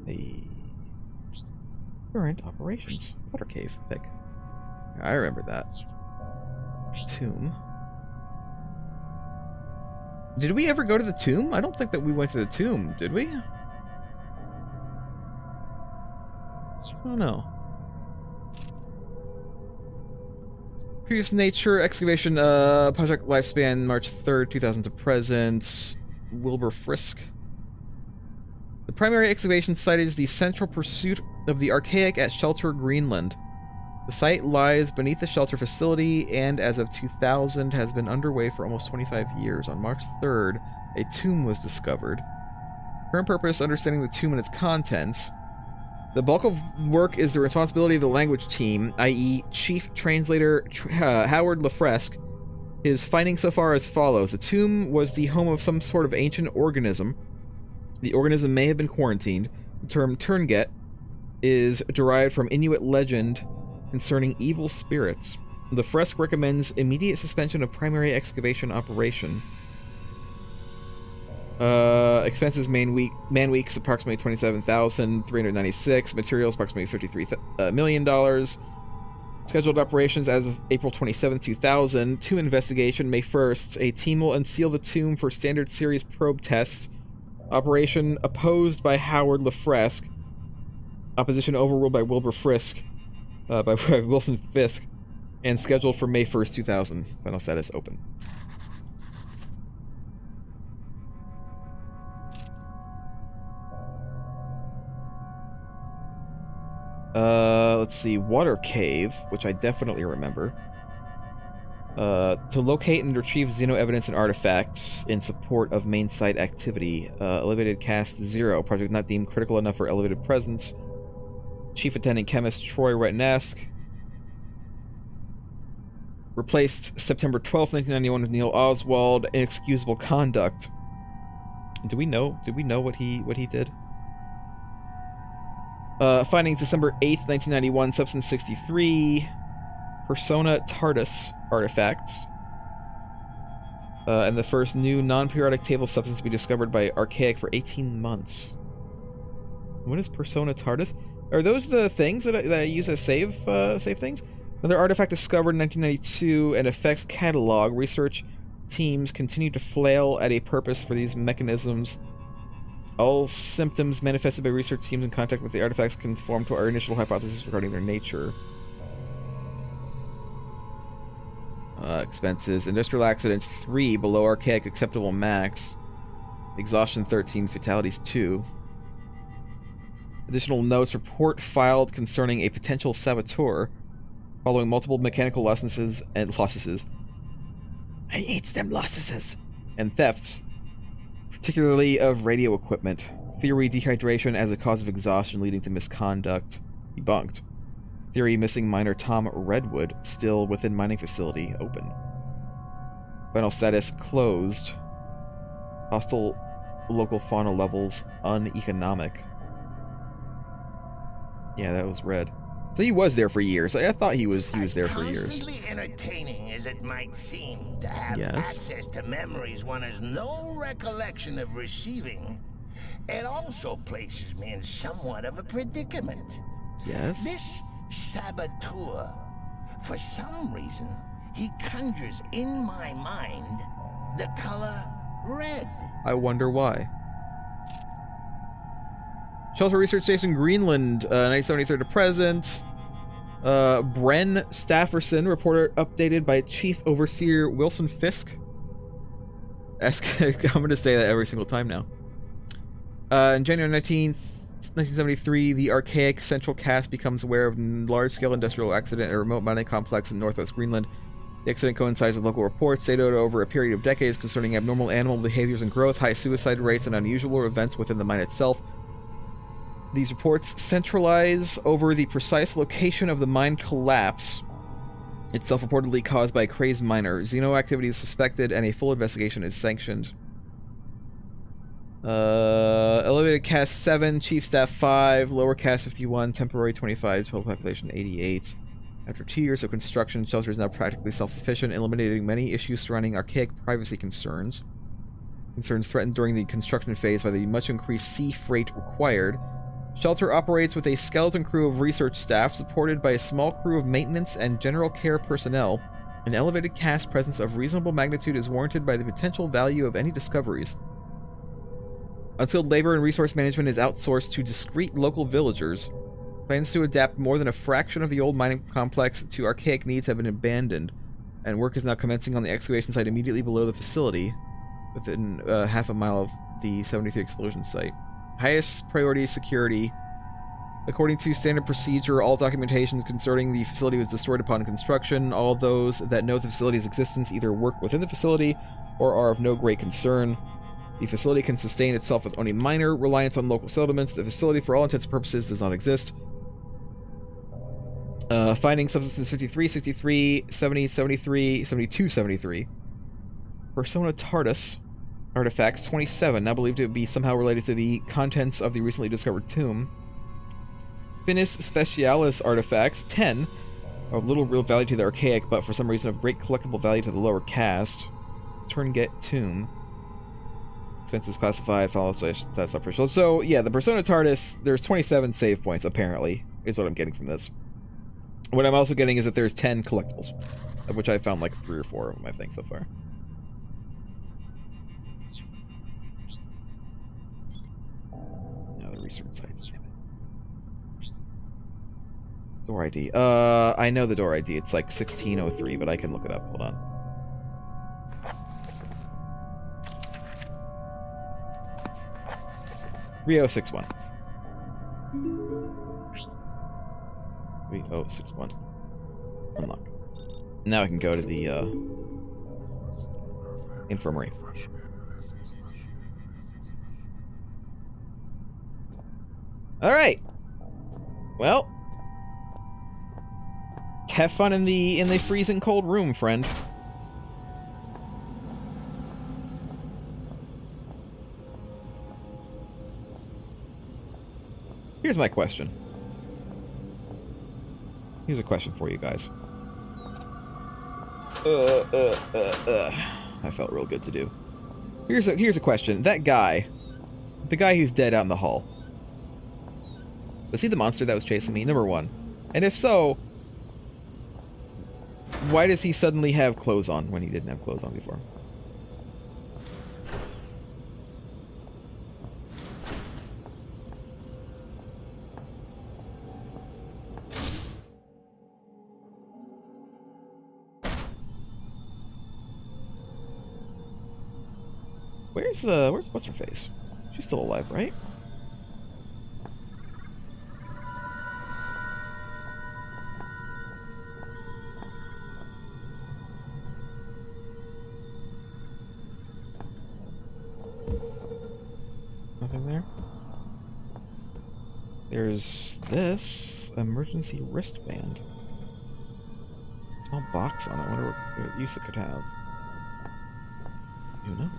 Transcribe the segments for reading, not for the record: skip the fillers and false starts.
The current operations. Water cave pick. I remember that. Tomb. Did we ever go to the tomb? I don't think that we went to the tomb, did we? I don't know. Previous nature excavation, project lifespan March 3rd, 2000 to present. Wilbur Frisk. The primary excavation site is the central pursuit of the archaic at Shelter, Greenland. The site lies beneath the shelter facility and, as of 2000, has been underway for almost 25 years. On March 3rd, a tomb was discovered. Current purpose, understanding the tomb and its contents. The bulk of work is the responsibility of the language team, i.e. Chief Translator Howard Lefresque. His findings so far are as follows. The tomb was the home of some sort of ancient organism. The organism may have been quarantined. The term Turnget is derived from Inuit legend concerning evil spirits. The Fresk recommends immediate suspension of primary excavation operation. Expenses man weeks approximately $27,396. Materials approximately $53 million. Scheduled operations as of April 27, 2000. To investigation, May 1st. A team will unseal the tomb for standard series probe tests. Operation opposed by Howard Lefresque. Opposition overruled by Wilbur Frisk. By Wilson Fisk. And scheduled for May 1st, 2000. Final status open. Let's see. Water cave, which I definitely remember. To locate and retrieve Xeno evidence and artifacts in support of main site activity. Elevated cast 0. Project not deemed critical enough for elevated presence. Chief attending chemist Troy Rettenesk. Replaced September 12th, 1991 with Neil Oswald. Inexcusable conduct. Did we know what he did? Findings December 8th, 1991, Substance 63. Persona TARDIS artifacts. And the first new non-periodic table substance to be discovered by Archaic for 18 months. What is Persona TARDIS? Are those the things that I use as save things? Another artifact discovered in 1992 and effects catalog. Research teams continue to flail at a purpose for these mechanisms. All symptoms manifested by research teams in contact with the artifacts conform to our initial hypothesis regarding their nature. Expenses. Industrial accidents 3, below archaic acceptable max. Exhaustion 13, fatalities 2. Additional notes. Report filed concerning a potential saboteur following multiple mechanical losses and losses. I hate them losses. And thefts, particularly of radio equipment. Theory dehydration as a cause of exhaustion leading to misconduct. Debunked. Theory missing miner Tom Redwood still within mining facility open. Final status closed. Hostile local fauna levels uneconomic. Yeah, that was red. So he was there for years. I thought he was there for years. Constantly entertaining as it might seem to have access to memories one has no recollection of receiving, it also places me in somewhat of a predicament. Yes. This saboteur, for some reason, he conjures in my mind the color red. I wonder why. Shelter Research Station, Greenland, 1973 to present. Bren Stafferson, reporter updated by Chief Overseer Wilson Fisk. I'm going to say that every single time now. In January 19th, 1973, the archaic Central Cast becomes aware of large-scale industrial accident at a remote mining complex in northwest Greenland. The accident coincides with local reports dated over a period of decades concerning abnormal animal behaviors and growth, high suicide rates, and unusual events within the mine itself. These reports centralize over the precise location of the mine collapse, itself reportedly caused by a crazed miner. Xeno activity is suspected, and a full investigation is sanctioned. Elevated cast 7, chief staff 5, lower cast 51, temporary 25, total population 88. After 2 years of construction, shelter is now practically self-sufficient, eliminating many issues surrounding archaic privacy concerns. Concerns threatened during the construction phase by the much increased sea freight required. Shelter operates with a skeleton crew of research staff, supported by a small crew of maintenance and general care personnel. An elevated cast presence of reasonable magnitude is warranted by the potential value of any discoveries. Until labor and resource management is outsourced to discreet local villagers, plans to adapt more than a fraction of the old mining complex to archaic needs have been abandoned, and work is now commencing on the excavation site immediately below the facility, within half a mile of the 73 explosion site. Highest priority security. According to standard procedure, all documentations concerning the facility was destroyed upon construction. All those that know the facility's existence either work within the facility or are of no great concern. The facility can sustain itself with only minor reliance on local settlements. The facility, for all intents and purposes, does not exist. Finding substances 53, 63, 70, 73, 72, 73. Persona TARDIS artifacts 27, now believed to be somehow related to the contents of the recently discovered tomb. Finis Specialis artifacts 10, of little real value to the archaic, but for some reason of great collectible value to the lower caste. Turnget tomb. Expenses classified, follow slash that's official. So yeah, the Persona TARDIS, there's 27 save points, apparently, is what I'm getting from this. What I'm also getting is that there's 10 collectibles, of which I found like 3 or 4 of my things so far. Now the research sites, damn it. Door ID. I know the door ID. It's like 1603, but I can look it up. Hold on. Rio 61. 3061. Unlock. Now I can go to the infirmary. All right. Well, have fun in the freezing cold room, friend. Here's my question. Here's a question for you guys. I felt real good to do. Here's a question. That guy, the guy who's dead out in the hall, was he the monster that was chasing me? Number one. And if so, why does he suddenly have clothes on when he didn't have clothes on before? Where's what's her face? She's still alive, right? Nothing there. There's this emergency wristband. Small box on it. I wonder what use it could have. Who knows?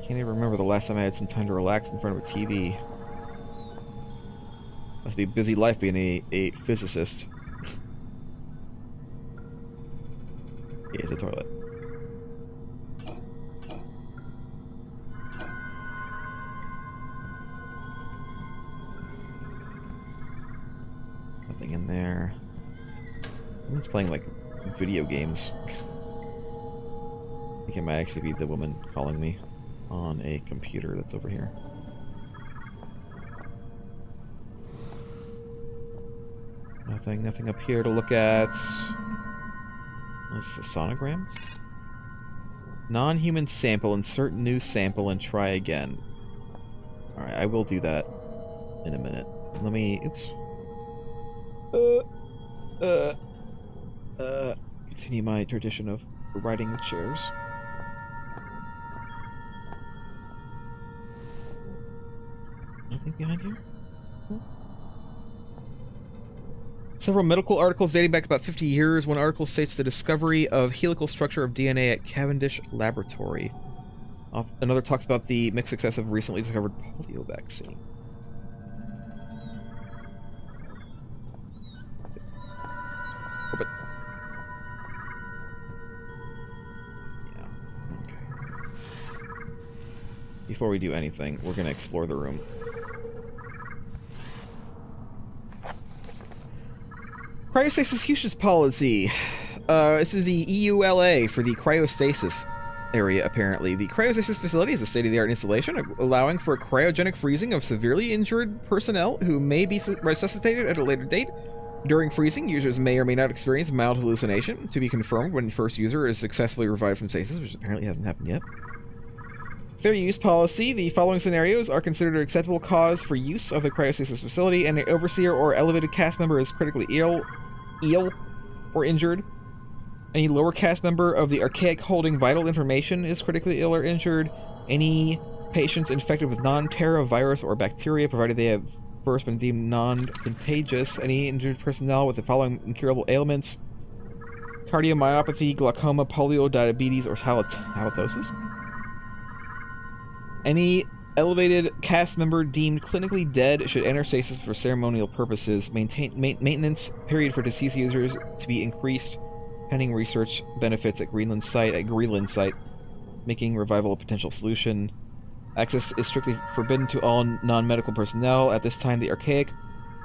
Can't even remember the last time I had some time to relax in front of a TV. Must be a busy life being a physicist. Here's a toilet. Nothing in there. Someone's playing like video games. I think it might actually be the woman calling me on a computer that's over here. Nothing up here to look at. Is this a sonogram? Non-human sample, insert new sample and try again. Alright, I will do that in a minute. Let me, oops. Continue my tradition of riding the chairs. Nothing behind here? Huh? Several medical articles dating back about 50 years. One article states the discovery of helical structure of DNA at Cavendish Laboratory. Another talks about the mixed success of recently discovered polio vaccine. Open. Yeah. before we do anything, we're going to explore the room. Cryostasis usage policy. This is the EULA for the cryostasis area, apparently. The cryostasis facility is a state-of-the-art installation allowing for cryogenic freezing of severely injured personnel who may be resuscitated at a later date. During freezing, users may or may not experience mild hallucination, to be confirmed when the first user is successfully revived from stasis, which apparently hasn't happened yet. Fair use policy. The following scenarios are considered an acceptable cause for use of the cryostasis facility, and an overseer or elevated cast member is critically ill or injured. Any lower cast member of the archaic holding vital information is critically ill or injured. Any patients infected with non-Terra virus or bacteria, provided they have first been deemed non-contagious. Any injured personnel with the following incurable ailments: cardiomyopathy, glaucoma, polio, diabetes, or halitosis. Any elevated cast member deemed clinically dead should enter stasis for ceremonial purposes. Maintenance period for deceased users to be increased pending research benefits at Greenland site, making revival a potential solution. Access is strictly forbidden to all non-medical personnel. At this time, the Archaic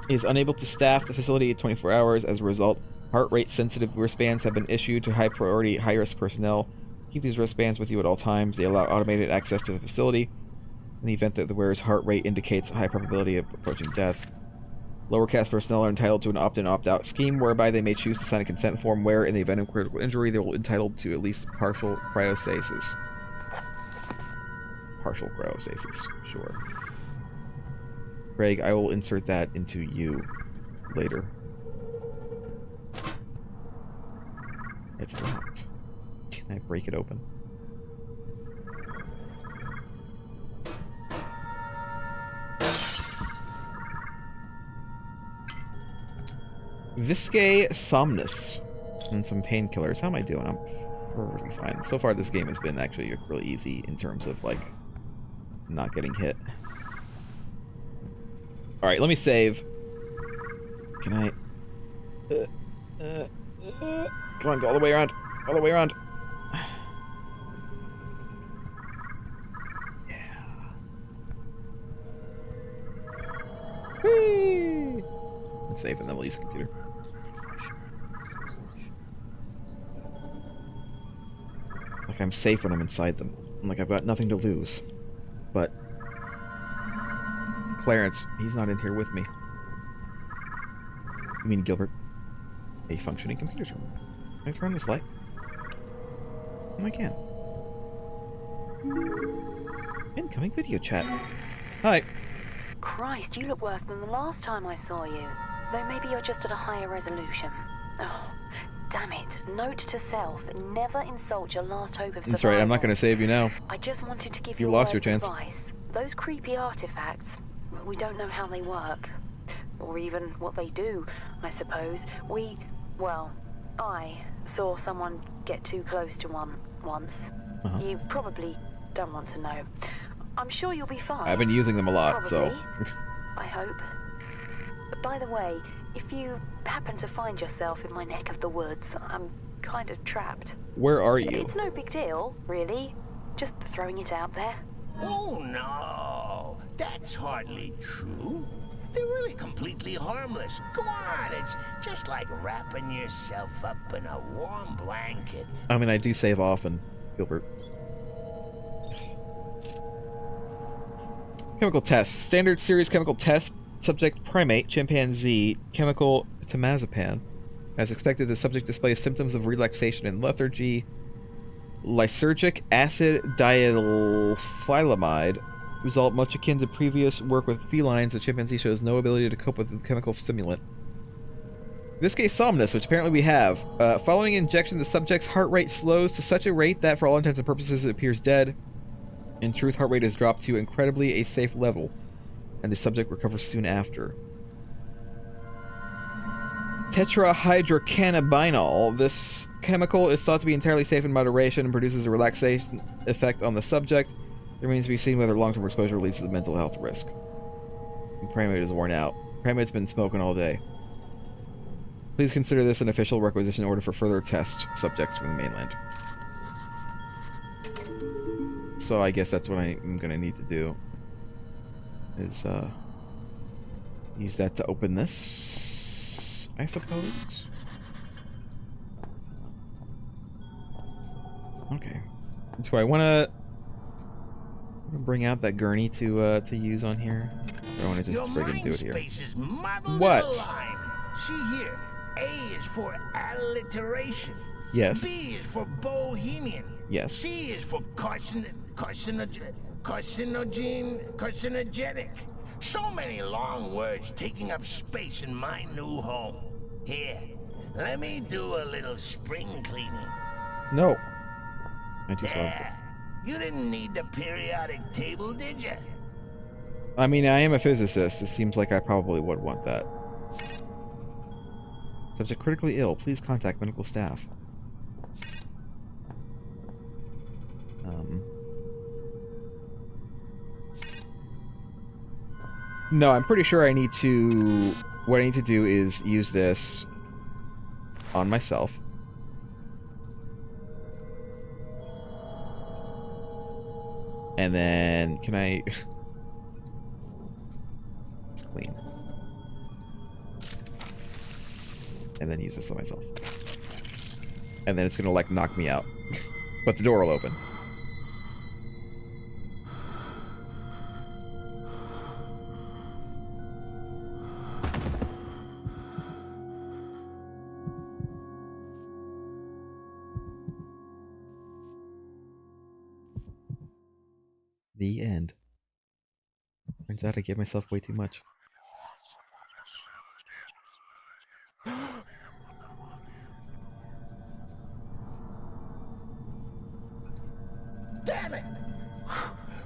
is unable to staff the facility 24 hours. As a result, heart rate sensitive wristbands have been issued to high priority, high-risk personnel. Keep these wristbands with you at all times. They allow automated access to the facility in the event that the wearer's heart rate indicates a high probability of approaching death. Lower caste personnel are entitled to an opt-in, opt-out scheme whereby they may choose to sign a consent form where, in the event of critical injury, they will be entitled to at least partial cryostasis. Partial cryostasis, sure. Craig, I will insert that into you later. It's locked. Can I break it open? Viscae Somnus and some painkillers. How am I doing? I'm perfectly fine. So far this game has been actually really easy in terms of like not getting hit. Alright, let me save. Can I come on, go all the way around. All the way around. Yeah. Whee! Let's save and then we'll use the computer. Like I'm safe when I'm inside them. Like I've got nothing to lose. But Clarence, he's not in here with me. You mean Gilbert? A functioning computer terminal. Can I turn on this light? Oh, I can. Incoming video chat. Hi. Christ, you look worse than the last time I saw you. Though maybe you're just at a higher resolution. Oh, damn it. Note to self, never insult your last hope of survival. That's right, I'm not going to save you now. I just wanted to give you you lost your chance. Advice. Those creepy artifacts, we don't know how they work. Or even what they do, I suppose. I saw someone get too close to one once. You probably don't want to know. I'm sure you'll be fine. I've been using them a lot, probably. so... I hope. By the way, if you happen to find yourself in my neck of the woods, I'm kind of trapped. Where are you? It's no big deal, really. Just throwing it out there. Oh no, that's hardly true. They're really completely harmless. Go on, it's just like wrapping yourself up in a warm blanket. I mean, I do save often, Gilbert. Chemical tests. Standard series chemical test. Subject primate, chimpanzee, chemical temazepam. As expected, the subject displays symptoms of relaxation and lethargy. Lysergic acid diethylphylamide. Result much akin to previous work with felines. The chimpanzee shows no ability to cope with the chemical stimulant. Viscae somnus, which apparently we have. Following injection, the subject's heart rate slows to such a rate that, for all intents and purposes, it appears dead. In truth, heart rate is dropped to incredibly a safe level, and the subject recovers soon after. Tetrahydrocannabinol. This chemical is thought to be entirely safe in moderation and produces a relaxation effect on the subject. It remains to be seen whether long-term exposure leads to the mental health risk. The primate is worn out. Primate's been smoking all day. Please consider this an official requisition order for further test subjects from the mainland. so I guess that's what I'm gonna need to do. Is use that to open this, I suppose. Okay. Do I want to bring out that gurney to use on here? Or I want to just friggin' do it here? What? See here, A is for alliteration. Yes. B is for bohemian. Yes. C is for carcinogenic. So many long words taking up space in my new home. Here, let me do a little spring cleaning. No. You didn't need the periodic table, did you? I mean, I am a physicist. It seems like I probably would want that. Subject critically ill. Please contact medical staff. No, I'm pretty sure I need to... What I need to do is use this on myself. And then, can I... It's clean. And then use this on myself. And then it's gonna, like, knock me out. But the door will open. The end. Turns out I gave myself way too much. Damn it!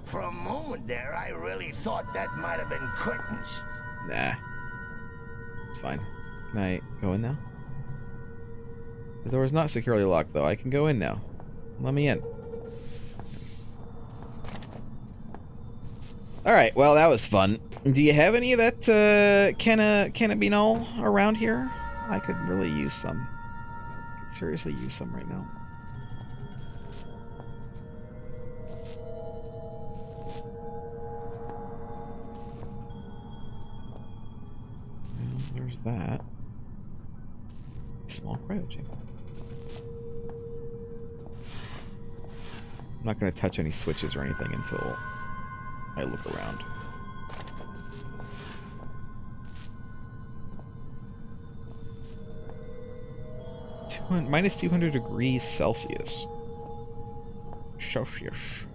For a moment there, I really thought that might have been curtains. Nah. It's fine. Can I go in now? The door is not securely locked, though. I can go in now. Let me in. Alright, well, that was fun. Do you have any of that cannabinol around here? I could really use some. I could seriously use some right now. Well, there's that. Small cryo chamber. I'm not going to touch any switches or anything until I look around. Minus 200 degrees Celsius. Celsius.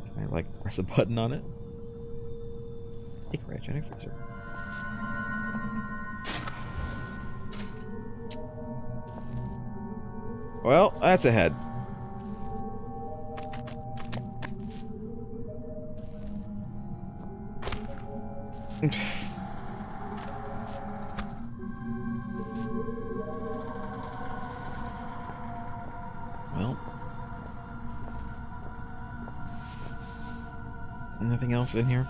Can I, like, press a button on it? Take cryogenic freezer. Well, that's a head. Well, nothing else in here.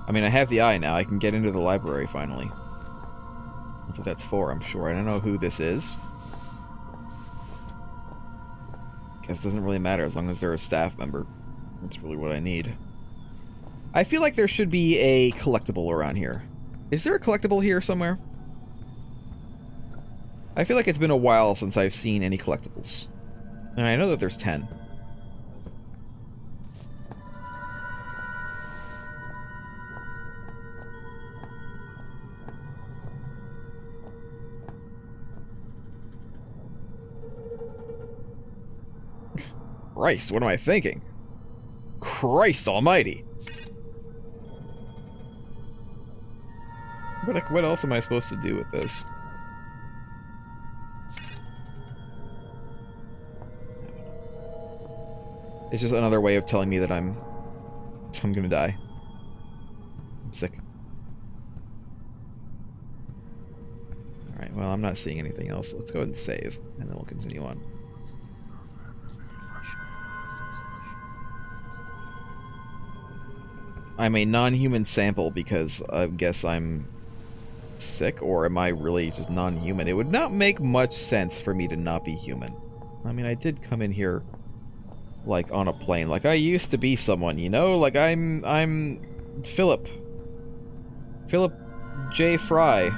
I mean, I have the eye now. I can get into the library finally. That's what that's for, I'm sure. I don't know who this is. Guess it doesn't really matter as long as they're a staff member. That's really what I need. I feel like there should be a collectible around here. Is there a collectible here somewhere? I feel like it's been a while since I've seen any collectibles. And I know that there's 10. Christ, what am I thinking? Christ almighty! What else am I supposed to do with this? It's just another way of telling me that I'm gonna die. I'm sick. Alright, well, I'm not seeing anything else. Let's go ahead and save, and then we'll continue on. I'm a non-human sample because I guess I'm sick, or am I really just non-human? It would not make much sense for me to not be human. I mean, I did come in here, like, on a plane. Like, I used to be someone, you know? Like, I'm Phillip. Phillip J. Fry.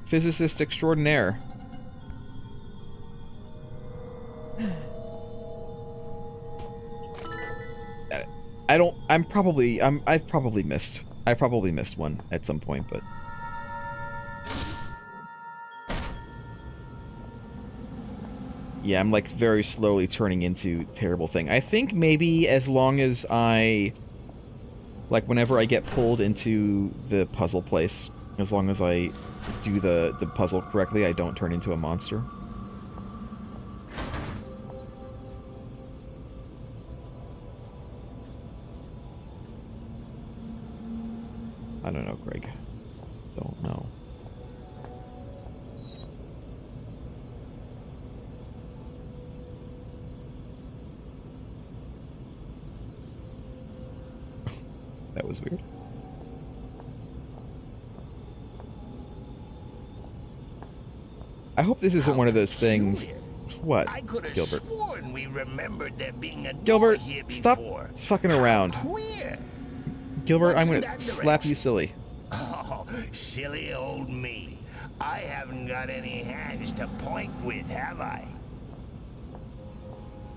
Physicist extraordinaire. I've probably missed one at some point, but yeah, I'm like very slowly turning into a terrible thing. I think maybe as long as I, like, whenever I get pulled into the puzzle place, as long as I do the puzzle correctly, I don't turn into a monster. I don't know, Greg. Don't know. That was weird. I hope this isn't one of those things. What, I could have Gilbert? sworn we remembered there being a door Gilbert, here stop before. fucking around. Queer. Gilbert, I'm What's in gonna that slap you direction? silly. Oh, silly old me. I haven't got any hands to point with, have I?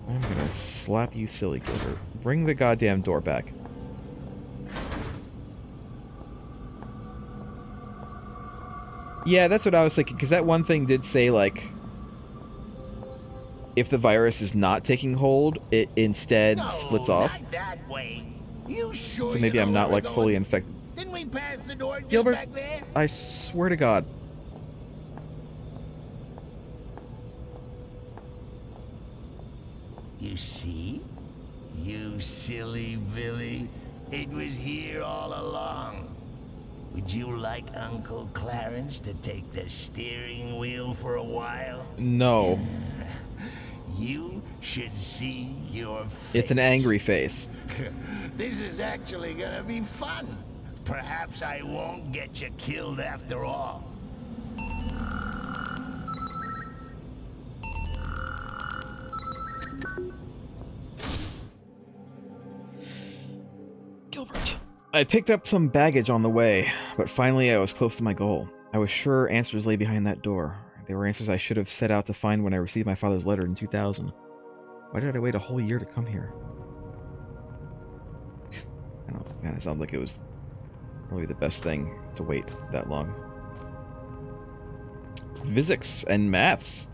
I'm gonna slap you silly, Gilbert. Bring the goddamn door back. Yeah, that's what I was thinking, because that one thing did say, like, if the virus is not taking hold, it instead splits off. Not that way. You sure So maybe you know I'm not, where like, we're fully going? infected. Didn't we pass the door just Gilbert, back there? I swear to God. You see? You silly Billy. It was here all along. Would you like Uncle Clarence to take the steering wheel for a while? No. You should see your face. It's an angry face. This is actually gonna be fun. Perhaps I won't get you killed after all. Gilbert. I picked up some baggage on the way, but finally I was close to my goal. I was sure answers lay behind that door. They were answers I should have set out to find when I received my father's letter in 2000. Why did I wait a whole year to come here? I don't know, it kind of sounds like it was probably the best thing to wait that long. Physics and maths.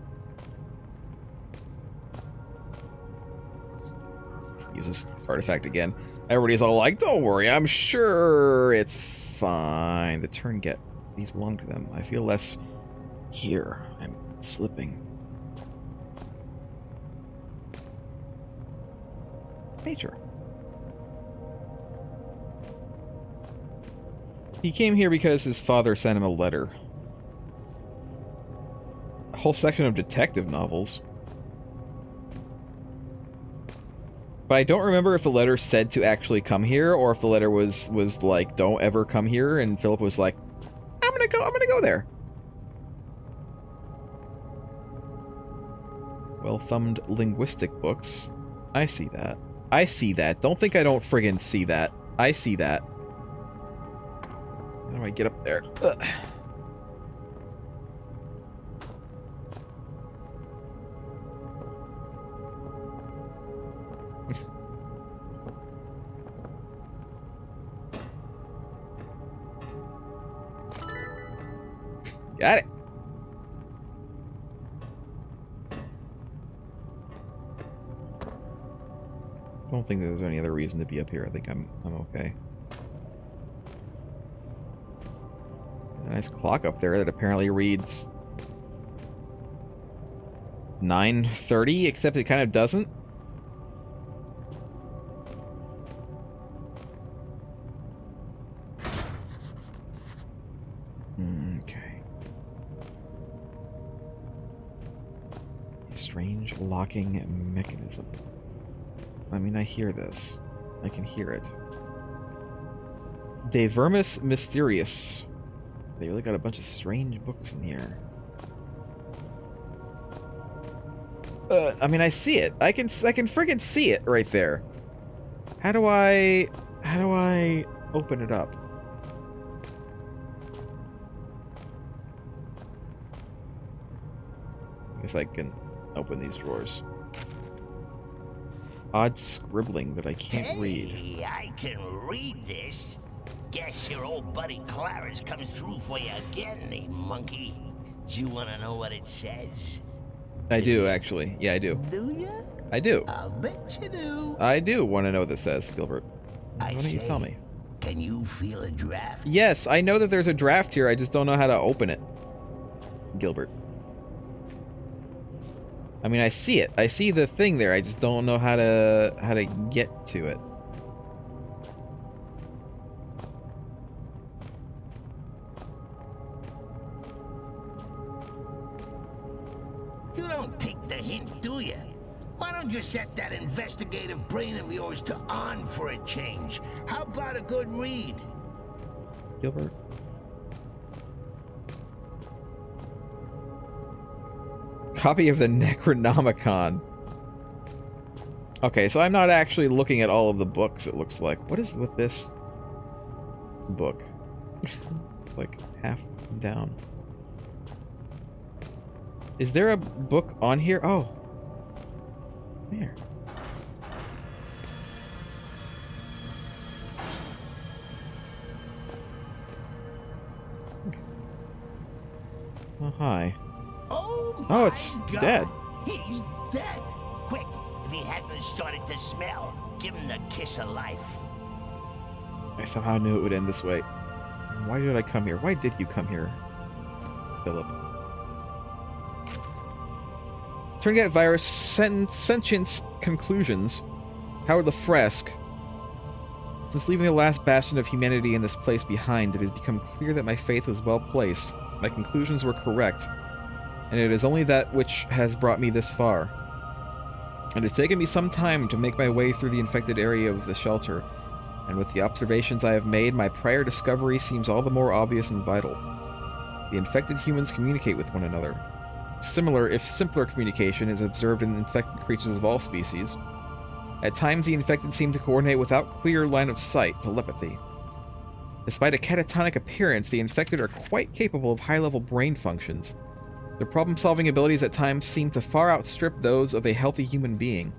Let's use this artifact again. Everybody's all like, don't worry, I'm sure it's fine. The turn get. These belong to them. I feel less here. I'm slipping. Nature. He came here because his father sent him a letter. A whole section of detective novels. But I don't remember if the letter said to actually come here, or if the letter was like, don't ever come here, and Philip was like, I'm gonna go there. Well-thumbed linguistic books. I see that. I see that. Don't think I don't friggin' see that. I see that. How do I get up there? Ugh. Got it. I don't think there's any other reason to be up here. I think I'm okay. A nice clock up there that apparently reads 9:30, except it kind of doesn't. Okay. Strange locking mechanism. I mean, I hear this. I can hear it. De Vermis Mysterious. They really got a bunch of strange books in here. I mean, I see it. I can friggin' see it right there. How do I open it up? I guess I can open these drawers. Odd scribbling that I can't read. I can read this. Guess your old buddy Clarence comes through for you again, eh, monkey? Do you want to know what it says? I do, actually. Yeah, I do. Do you? I do. I'll bet you do. I do want to know what this says, Gilbert. Why don't you tell me? Can you feel a draft? Yes, I know that there's a draft here. I just don't know how to open it, Gilbert. I mean, I see it. I see the thing there. I just don't know how to get to it. You don't take the hint, do you? Why don't you set that investigative brain of yours to on for a change? How about a good read? Gilbert? Copy of the Necronomicon. Okay, so I'm not actually looking at all of the books, it looks like. What is with this book? Like, half down. Is there a book on here? Oh. Where? Okay. Oh, hi. Oh, it's God. dead. He's dead. Quick, if he hasn't started to smell, give him the kiss of life. I somehow knew it would end this way. Why did I come here? Why did you come here, Phillip? Turn-Get virus sentience conclusions. Howard Lefresque. Since leaving the last bastion of humanity in this place behind, it has become clear that my faith was well placed. My conclusions were correct, and it is only that which has brought me this far. It has taken me some time to make my way through the infected area of the shelter, and with the observations I have made, my prior discovery seems all the more obvious and vital. The infected humans communicate with one another. Similar, if simpler, communication is observed in infected creatures of all species. At times, the infected seem to coordinate without clear line of sight, telepathy. Despite a catatonic appearance, the infected are quite capable of high-level brain functions. Their problem-solving abilities at times seem to far outstrip those of a healthy human being.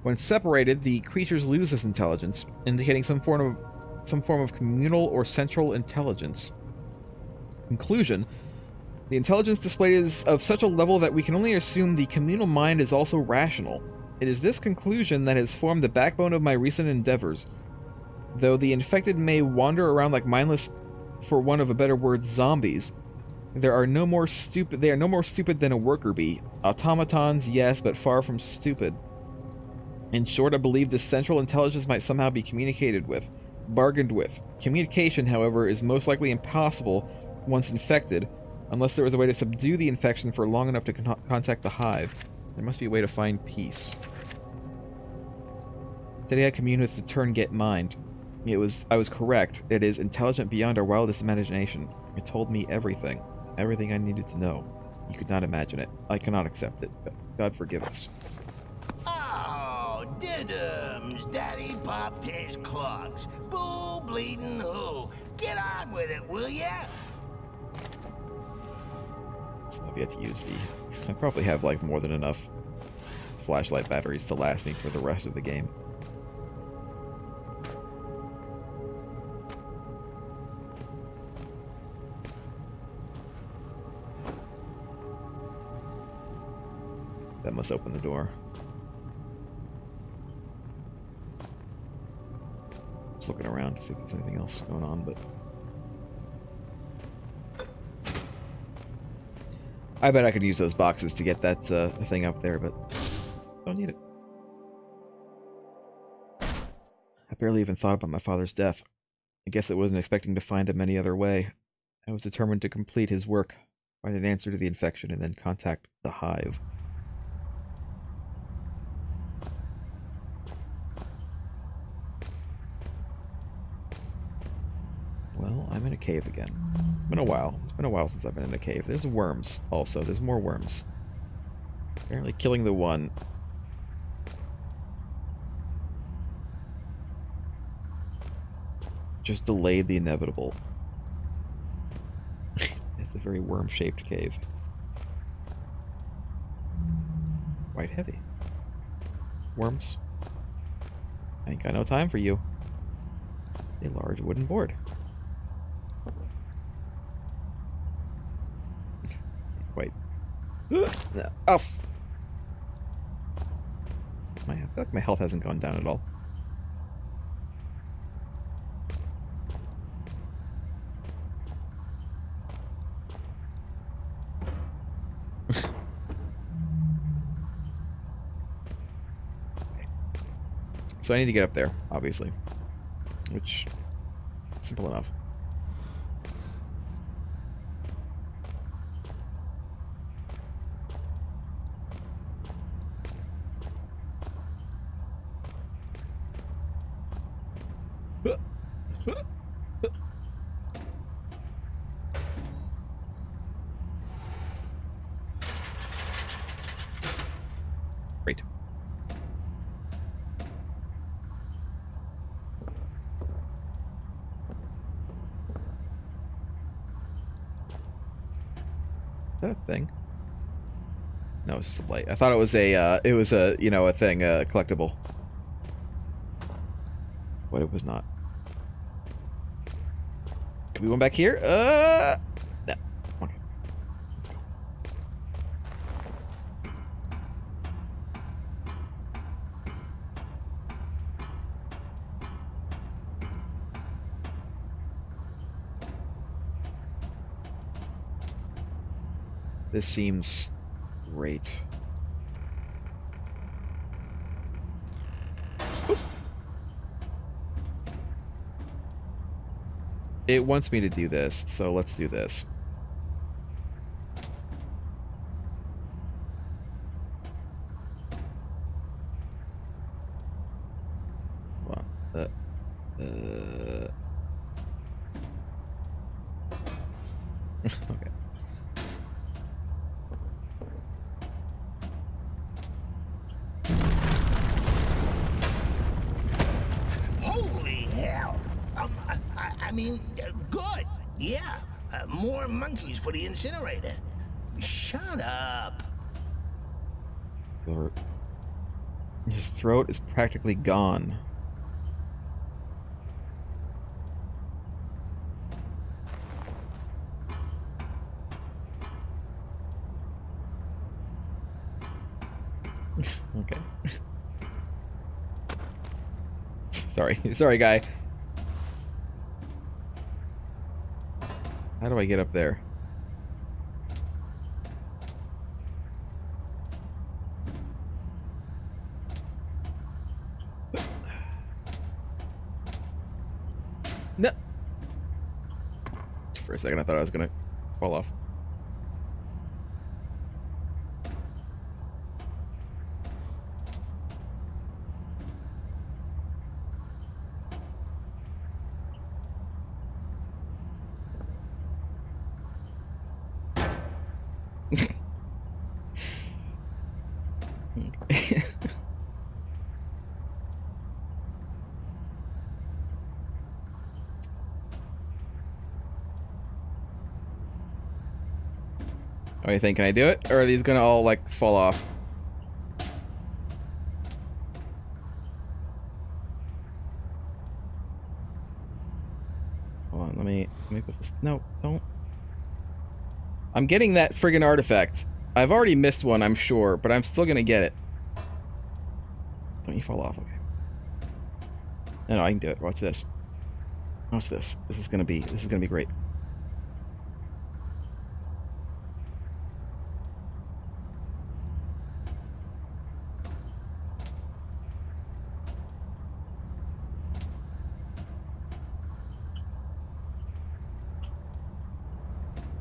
When separated, the creatures lose this intelligence, indicating some form of communal or central intelligence. Conclusion: the intelligence displayed is of such a level that we can only assume the communal mind is also rational. It is this conclusion that has formed the backbone of my recent endeavors. Though the infected may wander around like mindless, for want of a better word, zombies, they are no more stupid than a worker bee. Automatons, yes, but far from stupid. In short, I believe this central intelligence might somehow be communicated with, bargained with. Communication, however, is most likely impossible once infected, unless there is a way to subdue the infection for long enough to contact the hive. There must be a way to find peace. Today I commune with the Turn-Get mind. I was correct. It is intelligent beyond our wildest imagination. It told me everything. Everything I needed to know. You could not imagine it. I cannot accept it. God forgive us. Oh, diddums. Daddy popped his clogs. Bull bleeding who? Get on with it, will ya? So I've yet to use the... I probably have like more than enough flashlight batteries to last me for the rest of the game. That must open the door. Just looking around to see if there's anything else going on, but... I bet I could use those boxes to get that thing up there, but don't need it. I barely even thought about my father's death. I guess I wasn't expecting to find him any other way. I was determined to complete his work, find an answer to the infection, and then contact the hive. Well, I'm in a cave again. It's been a while. It's been a while since I've been in a cave. There's worms also. There's more worms. Apparently killing the one. Just delayed the inevitable. It's a very worm-shaped cave. Quite heavy. Worms. I ain't got no time for you. It's a large wooden board. Can't quite. No. Oh. I feel like my health hasn't gone down at all. So I need to get up there, obviously. Which, simple enough. Great. Is that a thing? No, it's just a light. I thought it was a, you know, a thing, a collectible. But it was not. Can we go back here? No. Okay. Let's go. This seems great. Oop. It wants me to do this, so let's do this. Hold on. Okay. Holy hell! I mean, good. Yeah, more monkeys for the incinerator. Shut up. His throat is practically gone. Okay. Sorry, guy. How do I get up there? No. For a second, I thought I was gonna fall off. What do you think? Can I do it? Or are these gonna all, like, fall off? Hold on, let me put this... No, don't... I'm getting that friggin' artifact. I've already missed one, I'm sure, but I'm still gonna get it. Don't you fall off, okay. No, I can do it. Watch this. Watch this. This is gonna be great.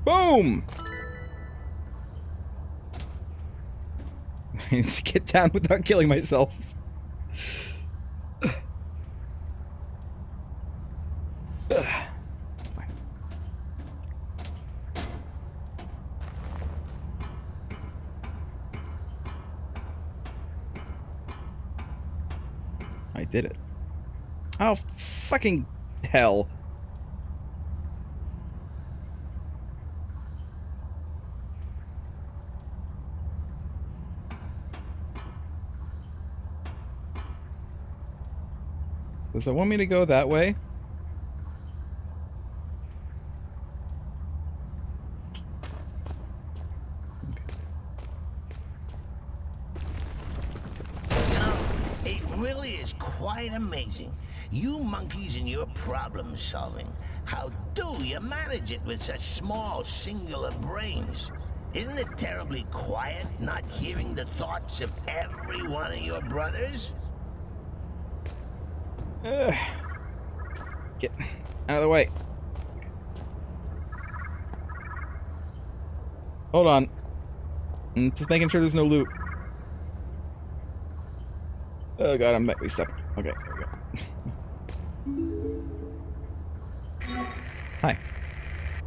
Boom! I need to get down without killing myself. It's fine. I did it. Oh, fucking hell. Does it want me to go that way? It really is quite amazing. You monkeys and your problem solving. How do you manage it with such small, singular brains? Isn't it terribly quiet, not hearing the thoughts of every one of your brothers? Get out of the way. Hold on. I'm just making sure there's no loot. Oh god, I'm we stuck. Okay, there we go. Hi.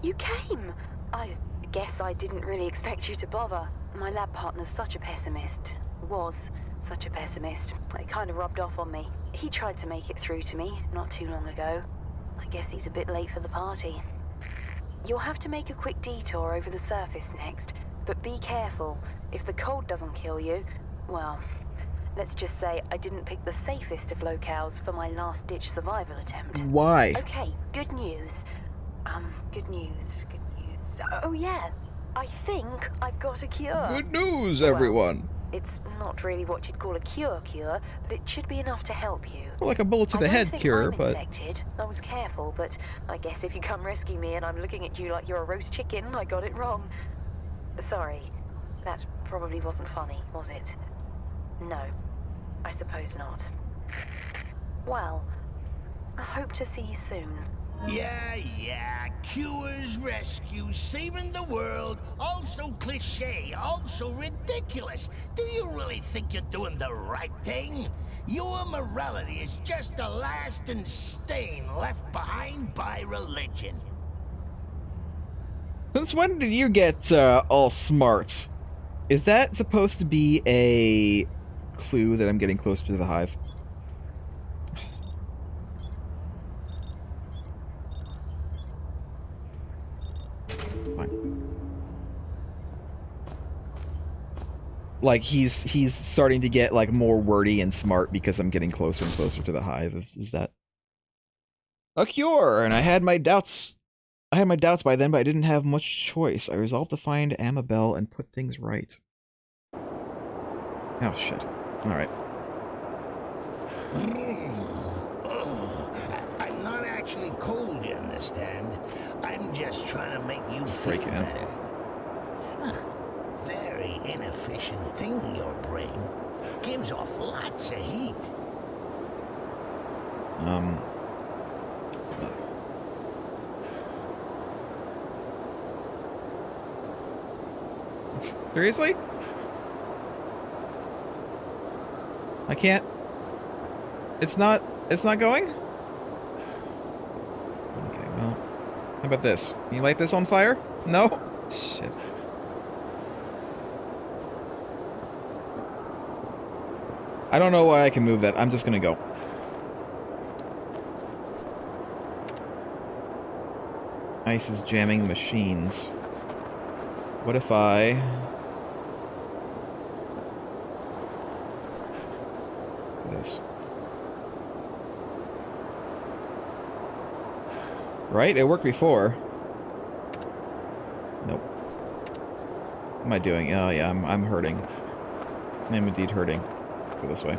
You came! I guess I didn't really expect you to bother. My lab partner's such a pessimist. Was such a pessimist. It kind of rubbed off on me. He tried to make it through to me not too long ago. I guess he's a bit late for the party. You'll have to make a quick detour over the surface next, but be careful. If the cold doesn't kill you, well, let's just say I didn't pick the safest of locales for my last-ditch survival attempt. Why? Okay, good news. Good news. Oh yeah, I think I've got a cure. Good news, everyone. Well, it's not really what you'd call a cure, but it should be enough to help you. Well, like a bullet to the head cure, I'm infected. I was careful, but I guess if you come rescue me and I'm looking at you like you're a roast chicken, I got it wrong. Sorry, that probably wasn't funny, was it? No, I suppose not. Well, I hope to see you soon. Yeah, cures, rescues, saving the world, also cliche, also ridiculous. Do you really think you're doing the right thing? Your morality is just a lasting stain left behind by religion. Since when did you get all smart? Is that supposed to be a clue that I'm getting closer to the hive? Like he's starting to get like more wordy and smart because I'm getting closer and closer to the hive. Is that a cure? And I had my doubts. I had my doubts by then, but I didn't have much choice. I resolved to find Amabel and put things right. Oh shit! All right. I'm not actually cold, you understand? I'm just trying to make you feel better. Huh. Very inefficient thing, your brain. Gives off lots of heat. Seriously? I can't. It's not going? Okay, well. How about this? Can you light this on fire? No? Shit. I don't know why I can move that. I'm just gonna go. Ice is jamming the machines. What if I... this? Right? It worked before. Nope. What am I doing? Oh yeah, I'm hurting. I'm indeed hurting. Let's go this way.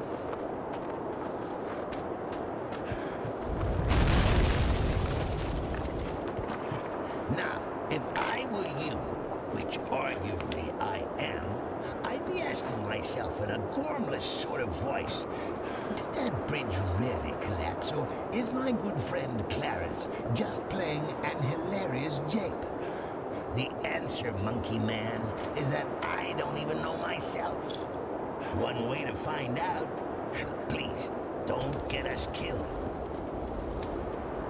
Now, if I were you, which arguably I am, I'd be asking myself in a gormless sort of voice, did that bridge really collapse, or is my good friend Clarence just playing an hilarious jape? The answer, monkey man, is that I don't even know myself. One way to find out. Please, don't get us killed.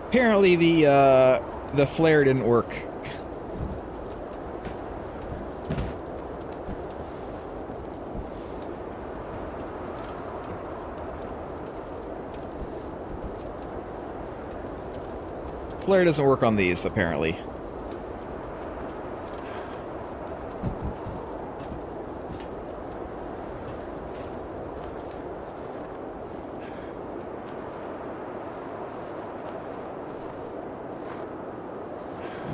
Apparently the flare didn't work. flare doesn't work on these, apparently.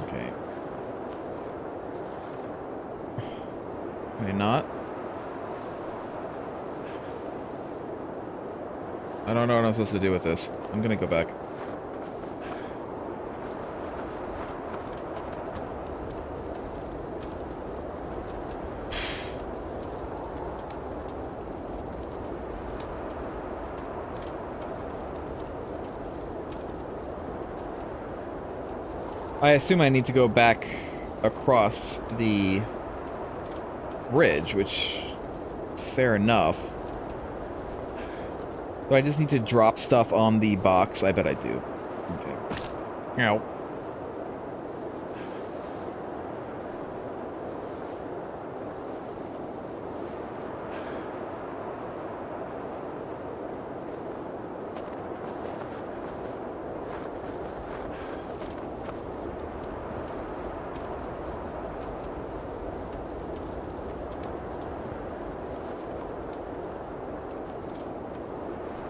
Okay. Can I not? I don't know what I'm supposed to do with this. I'm gonna go back. I assume I need to go back across the bridge, which is fair enough. Do I just need to drop stuff on the box? I bet I do. Okay. Ow.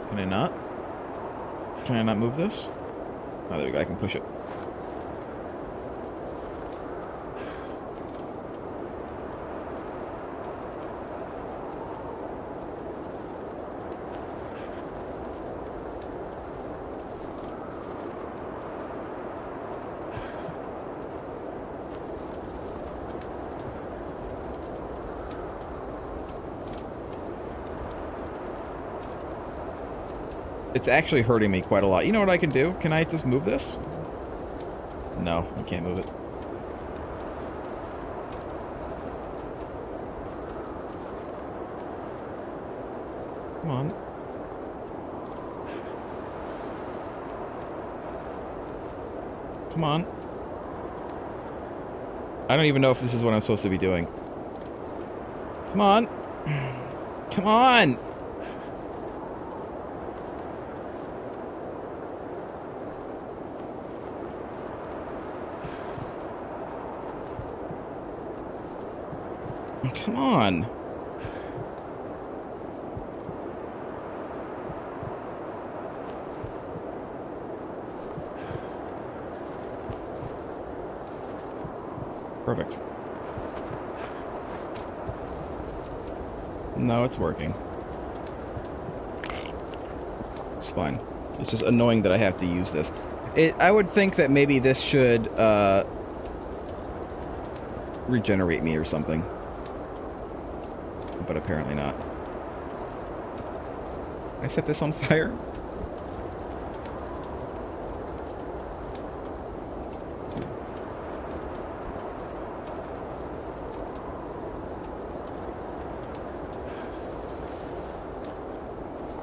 Can I not? Can I not move this? Oh, there we go. I can push it. It's actually hurting me quite a lot. You know what I can do? Can I just move this? No, I can't move it. Come on. Come on. I don't even know if this is what I'm supposed to be doing. Come on. Come on! Come on. Perfect. No, it's working. It's fine. It's just annoying that I have to use this. I would think that maybe this should, regenerate me or something. But apparently not. Can I set this on fire?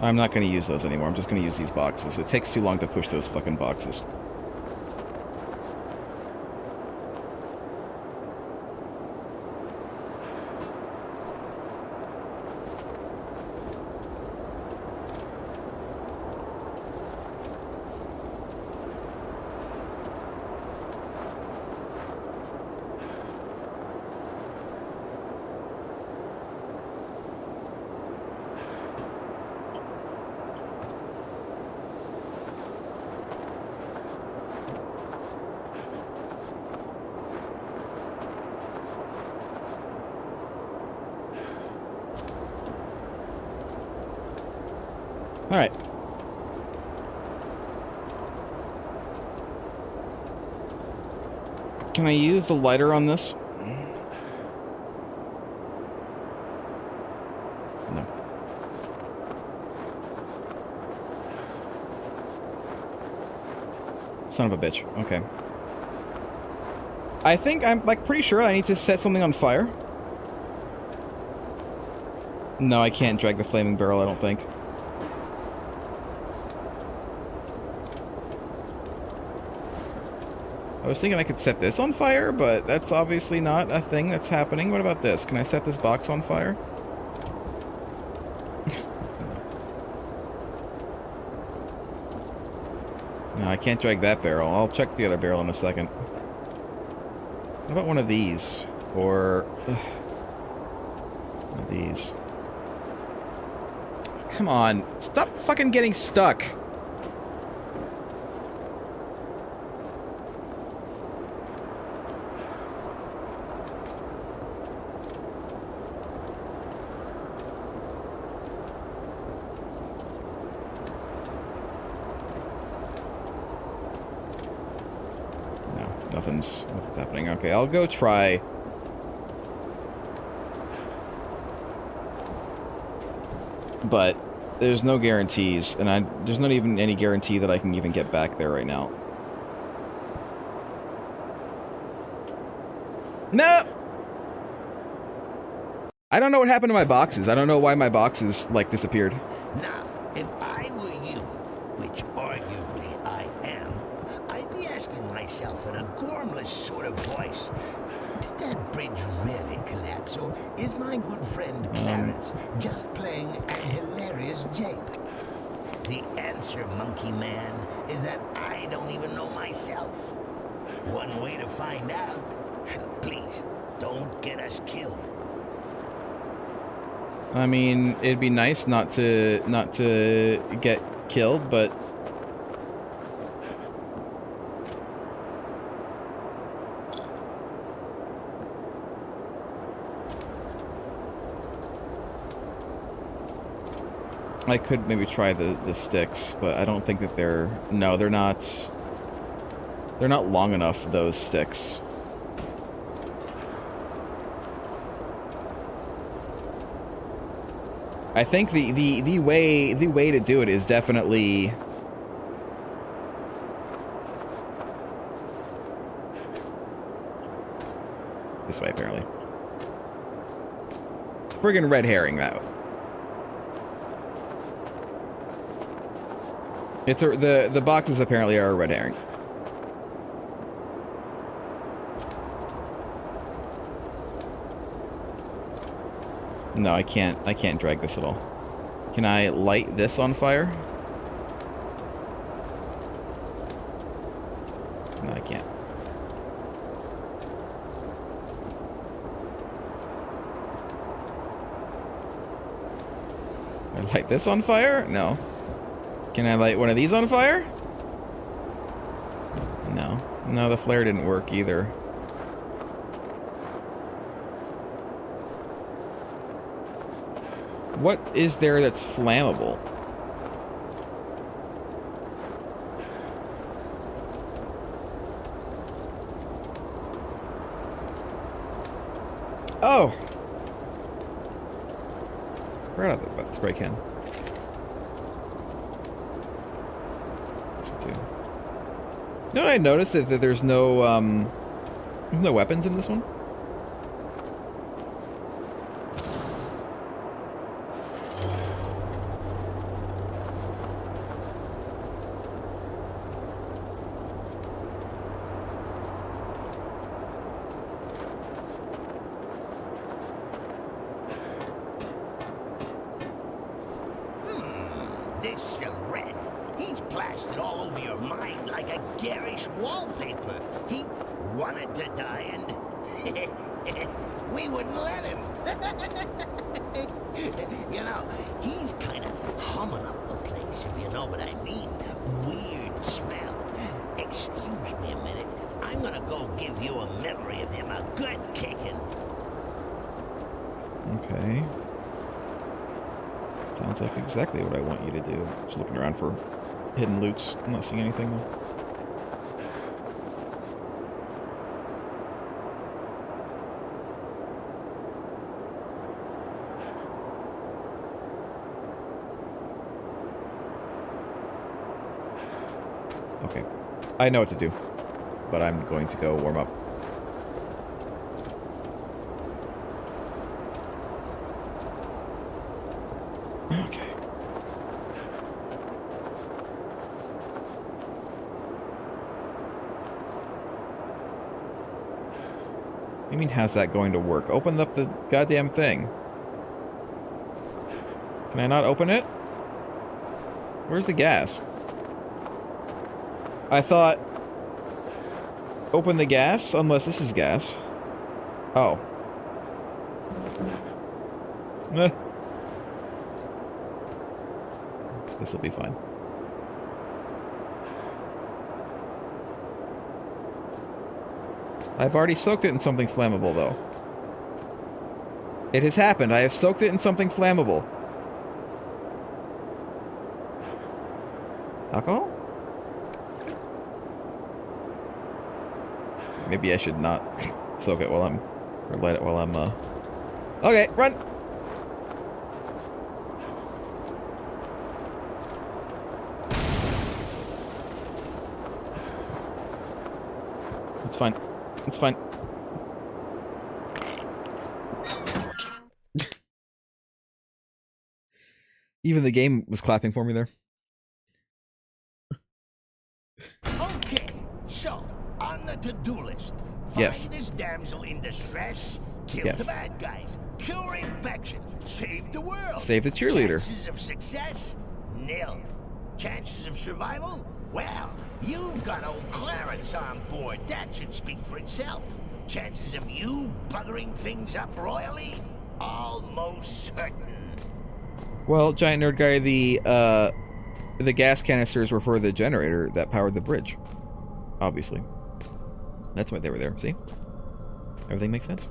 I'm not going to use those anymore. I'm just going to use these boxes. It takes too long to push those fucking boxes. Alright. Can I use a lighter on this? No. Son of a bitch. Okay. I think I'm, like, pretty sure I need to set something on fire. No, I can't drag the flaming barrel, I don't think. I was thinking I could set this on fire, but that's obviously not a thing that's happening. What about this? Can I set this box on fire? No, I can't drag that barrel. I'll check the other barrel in a second. What about one of these? Or... one of these. Come on. Stop fucking getting stuck. Nothing's happening. Okay, I'll go try. But there's no guarantees, and there's not even any guarantee that I can even get back there right now. No! I don't know what happened to my boxes. I don't know why my boxes, like, disappeared. Now, if I were you, which arguably I am, I'd be asking myself in a gormless sort of voice, did that bridge really collapse, or is my good friend Clarence just playing an hilarious jape? The answer, monkey man, is that I don't even know myself. One way to find out. Please, don't get us killed. I mean, it'd be nice not to get killed, but I could maybe try the sticks, but I don't think that they're not long enough, those sticks. I think the way to do it is definitely this way, apparently. Friggin' red herring, that. It's the boxes apparently are a red herring. No, I can't drag this at all. Can I light this on fire? No, I can't. Can I light this on fire? No. Can I light one of these on fire? No. No, the flare didn't work either. What is there that's flammable? Oh! Forgot about the spray can. Listen to. You know what I noticed is that there's no weapons in this one? Exactly what I want you to do. Just looking around for hidden loots. I'm not seeing anything though. Okay. I know what to do, but I'm going to go warm up. Okay. What do you mean, how's that going to work? Open up the goddamn thing. Can I not open it? Where's the gas? I thought... Open the gas? Unless this is gas. Oh. This'll be fine. I've already soaked it in something flammable, though. It has happened. I have soaked it in something flammable. Alcohol? Maybe I should not soak it while I'm... Or light it while I'm, Okay, run! It's fine. It's fine. Even the game was clapping for me there. Okay, so, on the to-do list, find this damsel in distress, kill the bad guys, cure infection, save the world. Save the cheerleader. Chances of success? Nil. Chances of survival? Well, you've got old Clarence on board. That should speak for itself. Chances of you buggering things up royally? Almost certain. Well, Giant Nerd Guy, the gas canisters were for the generator that powered the bridge. Obviously. That's why they were there, see? Everything makes sense.